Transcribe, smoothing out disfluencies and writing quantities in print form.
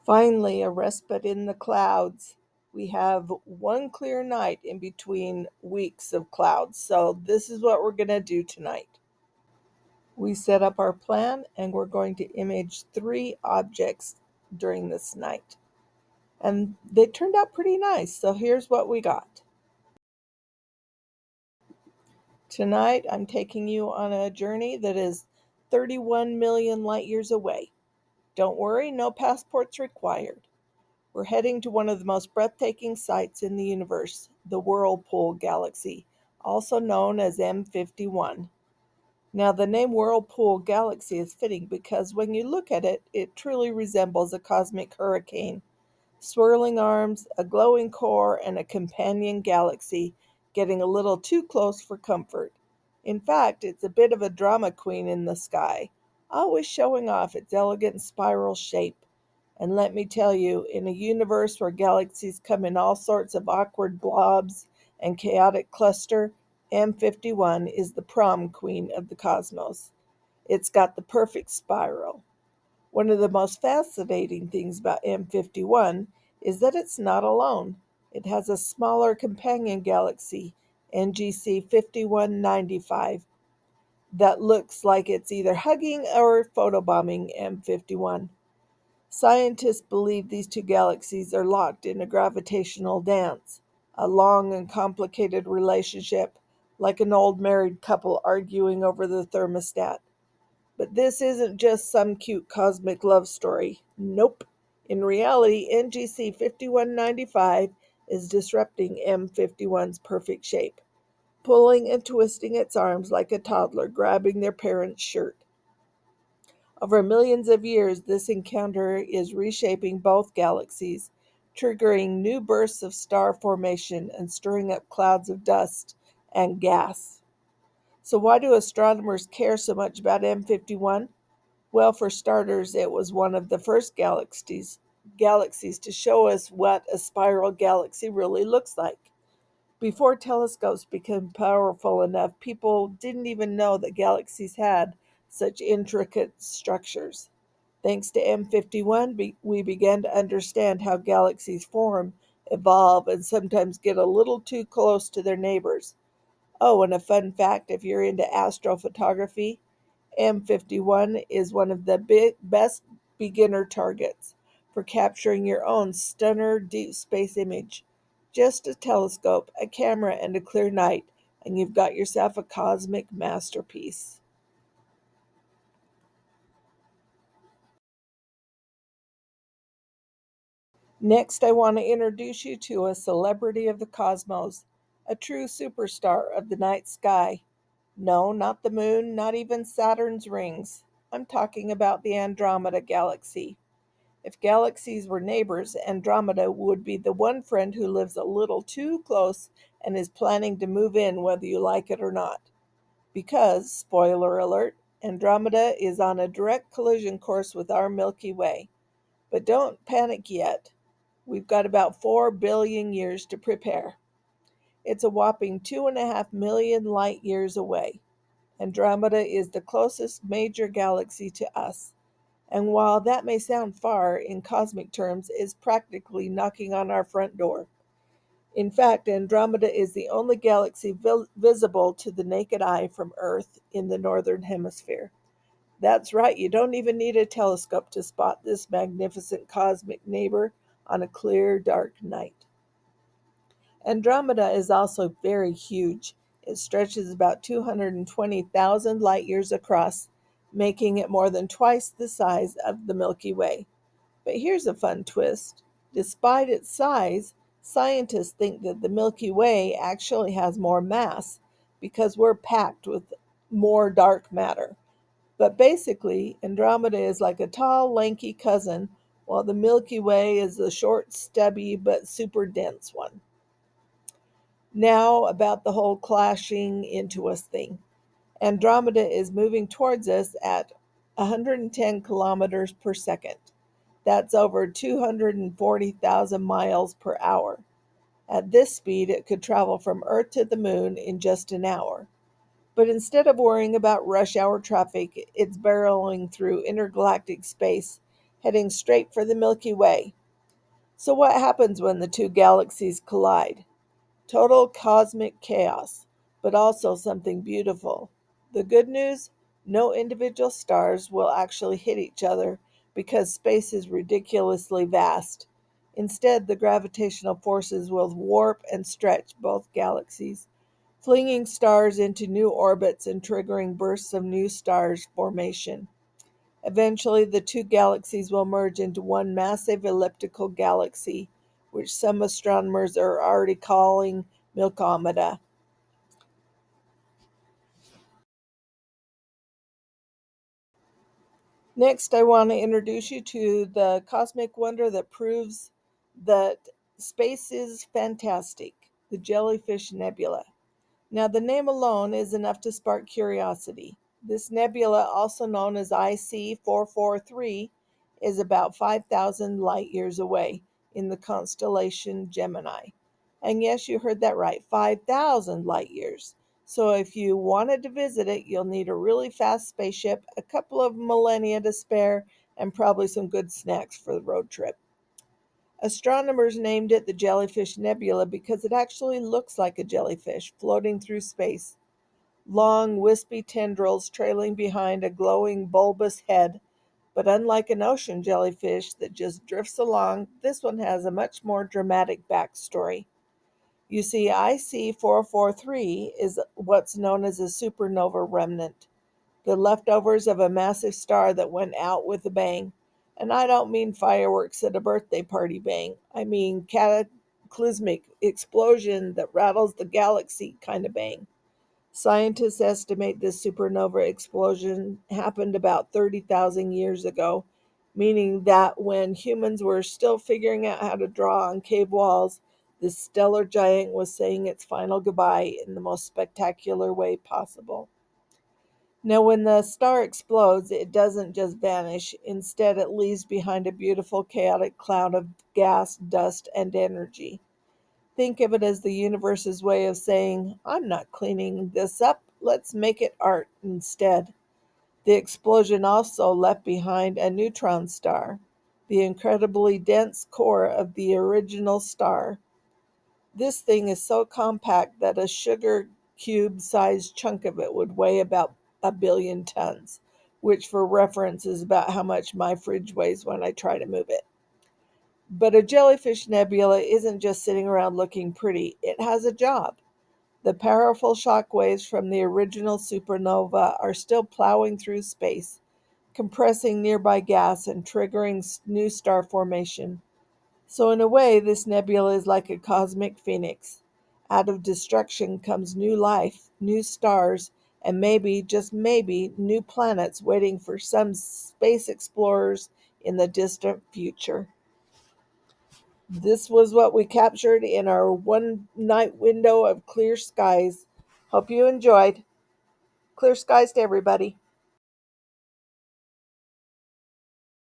Finally, a respite in the clouds. We have one clear night in between weeks of clouds. So this is what we're going to do tonight. We set up our plan and we're going to image 3 objects during this night. And they turned out pretty nice. So here's what we got. Tonight, I'm taking you on a journey that is 31 million light years away. Don't worry, no passports required. We're heading to one of the most breathtaking sights in the universe, the Whirlpool Galaxy, also known as M51. Now, the name Whirlpool Galaxy is fitting because when you look at it, it truly resembles a cosmic hurricane. Swirling arms, a glowing core, and a companion galaxy getting a little too close for comfort. In fact, it's a bit of a drama queen in the sky, always showing off its elegant spiral shape. And let me tell you, in a universe where galaxies come in all sorts of awkward blobs and chaotic cluster, M51 is the prom queen of the cosmos. It's got the perfect spiral. One of the most fascinating things about M51 is that it's not alone. It has a smaller companion galaxy, NGC 5195, that looks like it's either hugging or photobombing M51. Scientists believe these 2 galaxies are locked in a gravitational dance, a long and complicated relationship, like an old married couple arguing over the thermostat. But this isn't just some cute cosmic love story. Nope. In reality, NGC 5195 is disrupting M51's perfect shape, pulling and twisting its arms like a toddler grabbing their parent's shirt. Over millions of years, this encounter is reshaping both galaxies, triggering new bursts of star formation and stirring up clouds of dust and gas. So, why do astronomers care so much about M51? Well, for starters, it was one of the first galaxies to show us what a spiral galaxy really looks like. Before telescopes became powerful enough, people didn't even know that galaxies had such intricate structures. Thanks to M51, we began to understand how galaxies form, evolve, and sometimes get a little too close to their neighbors. Oh, and a fun fact if you're into astrophotography, M51 is one of the best beginner targets for capturing your own stunner deep space image. Just a telescope, a camera, and a clear night, and you've got yourself a cosmic masterpiece. Next, I want to introduce you to a celebrity of the cosmos, a true superstar of the night sky. No, not the moon, not even Saturn's rings. I'm talking about the Andromeda galaxy. If galaxies were neighbors, Andromeda would be the one friend who lives a little too close and is planning to move in whether you like it or not. Because, spoiler alert, Andromeda is on a direct collision course with our Milky Way. But don't panic yet. We've got about 4 billion years to prepare. It's a whopping 2.5 million light years away. Andromeda is the closest major galaxy to us. And while that may sound far, in cosmic terms, it's practically knocking on our front door. In fact, Andromeda is the only galaxy visible to the naked eye from Earth in the northern hemisphere. That's right, you don't even need a telescope to spot this magnificent cosmic neighbor on a clear, dark night. Andromeda is also very huge. It stretches about 220,000 light years across, making it more than twice the size of the Milky Way. But here's a fun twist. Despite its size, scientists think that the Milky Way actually has more mass because we're packed with more dark matter. But basically, Andromeda is like a tall, lanky cousin, while the Milky Way is the short, stubby, but super dense one. Now, about the whole clashing into us thing. Andromeda is moving towards us at 110 kilometers per second. That's over 240,000 miles per hour. At this speed, it could travel from Earth to the moon in just an hour. But instead of worrying about rush hour traffic, it's barreling through intergalactic space heading straight for the Milky Way. So, what happens when the two galaxies collide? Total cosmic chaos, but also something beautiful. The good news? No individual stars will actually hit each other because space is ridiculously vast. Instead, the gravitational forces will warp and stretch both galaxies, flinging stars into new orbits and triggering bursts of new stars formation. Eventually, the two galaxies will merge into one massive elliptical galaxy, which some astronomers are already calling Milkomeda. Next, I want to introduce you to the cosmic wonder that proves that space is fantastic, the Jellyfish Nebula. Now, the name alone is enough to spark curiosity. This nebula, also known as IC443, is about 5,000 light years away in the constellation Gemini. And yes, you heard that right, 5,000 light years. So if you wanted to visit it, you'll need a really fast spaceship, a couple of millennia to spare, and probably some good snacks for the road trip. Astronomers named it the Jellyfish Nebula because it actually looks like a jellyfish floating through space, long, wispy tendrils trailing behind a glowing, bulbous head. But unlike an ocean jellyfish that just drifts along, this one has a much more dramatic backstory. You see, IC 443 is what's known as a supernova remnant, the leftovers of a massive star that went out with a bang. And I don't mean fireworks at a birthday party bang. I mean cataclysmic explosion that rattles the galaxy kind of bang. Scientists estimate this supernova explosion happened about 30,000 years ago, meaning that when humans were still figuring out how to draw on cave walls, this stellar giant was saying its final goodbye in the most spectacular way possible. Now, when the star explodes, it doesn't just vanish. Instead, it leaves behind a beautiful, chaotic cloud of gas, dust, and energy. Think of it as the universe's way of saying, I'm not cleaning this up, let's make it art instead. The explosion also left behind a neutron star, the incredibly dense core of the original star. This thing is so compact that a sugar cube sized chunk of it would weigh about 1 billion tons, which for reference is about how much my fridge weighs when I try to move it. But a jellyfish nebula isn't just sitting around looking pretty, it has a job. The powerful shock waves from the original supernova are still plowing through space, compressing nearby gas and triggering new star formation. So, in a way, this nebula is like a cosmic phoenix. Out of destruction comes new life, new stars, and maybe, just maybe, new planets waiting for some space explorers in the distant future. This was what we captured in our one night window of clear skies. Hope you enjoyed. Clear skies to everybody.